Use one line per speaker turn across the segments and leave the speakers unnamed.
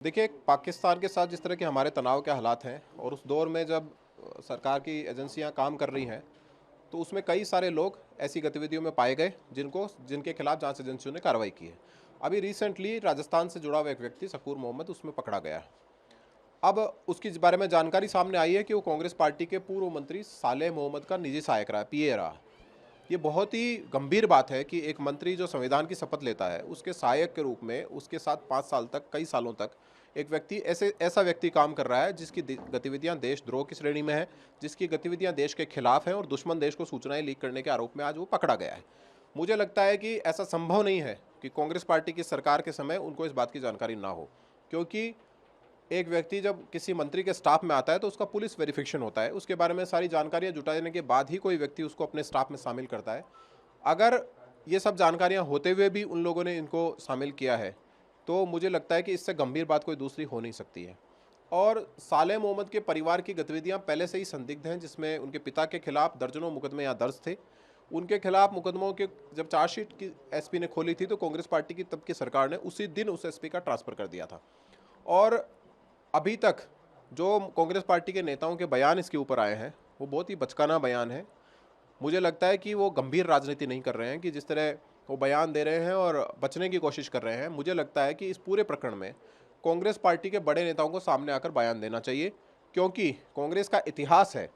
देखिए, पाकिस्तान के साथ जिस तरह के हमारे तनाव के हालात हैं और उस दौर में जब सरकार की एजेंसियां काम कर रही हैं, तो उसमें कई सारे लोग ऐसी गतिविधियों में पाए गए जिनके खिलाफ जांच एजेंसियों ने कार्रवाई की है। अभी रिसेंटली राजस्थान से जुड़ा हुआ एक व्यक्ति शकूर मोहम्मद उसमें पकड़ा गया है। अब उसकी बारे में जानकारी सामने आई है कि वो कांग्रेस पार्टी के पूर्व मंत्री सालेह मोहम्मद का निजी सहायक रहा, पीए रहा। ये बहुत ही गंभीर बात है कि एक मंत्री जो संविधान की शपथ लेता है, उसके सहायक के रूप में उसके साथ 5 साल तक, कई सालों तक एक व्यक्ति ऐसा व्यक्ति काम कर रहा है जिसकी गतिविधियां देशद्रोह की श्रेणी में है, जिसकी गतिविधियां देश के खिलाफ हैं और दुश्मन देश को सूचनाएं लीक करने के आरोप में आज वो पकड़ा गया है। मुझे लगता है कि ऐसा संभव नहीं है कि कांग्रेस पार्टी की सरकार के समय उनको इस बात की जानकारी ना हो, क्योंकि एक व्यक्ति जब किसी मंत्री के स्टाफ में आता है तो उसका पुलिस वेरिफिकेशन होता है, उसके बारे में सारी जानकारियां जुटाने के बाद ही कोई व्यक्ति उसको अपने स्टाफ में शामिल करता है। अगर ये सब जानकारियां होते हुए भी उन लोगों ने इनको शामिल किया है, तो मुझे लगता है कि इससे गंभीर बात कोई दूसरी हो नहीं सकती है। और सालेह मोहम्मद के परिवार की गतिविधियां पहले से ही संदिग्ध हैं, जिसमें उनके पिता के खिलाफ दर्जनों मुकदमे यहाँ दर्ज थे। उनके खिलाफ मुकदमों के जब चार्जशीट की एसपी ने खोली थी, तो कांग्रेस पार्टी की तब की सरकार ने उसी दिन उस एसपी का ट्रांसफर कर दिया था। और अभी तक जो कांग्रेस पार्टी के नेताओं के बयान इसके ऊपर आए हैं, वो बहुत ही बचकाना बयान है। मुझे लगता है कि वो गंभीर राजनीति नहीं कर रहे हैं, कि जिस तरह वो बयान दे रहे हैं और बचने की कोशिश कर रहे हैं। मुझे लगता है कि इस पूरे प्रकरण में कांग्रेस पार्टी के बड़े नेताओं को सामने आकर बयान देना चाहिए, क्योंकि कांग्रेस का इतिहास है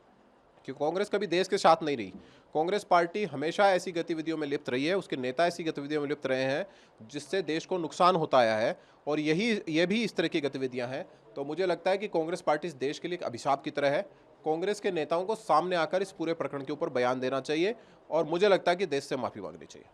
कि कांग्रेस कभी देश के साथ नहीं रही। कांग्रेस पार्टी हमेशा ऐसी गतिविधियों में लिप्त रही है, उसके नेता ऐसी गतिविधियों में लिप्त रहे हैं जिससे देश को नुकसान होता आया है, और ये भी इस तरह की गतिविधियां हैं। तो मुझे लगता है कि कांग्रेस पार्टी इस देश के लिए एक अभिशाप की तरह है। कांग्रेस के नेताओं को सामने आकर इस पूरे प्रकरण के ऊपर बयान देना चाहिए और मुझे लगता है कि देश से माफी मांगनी चाहिए।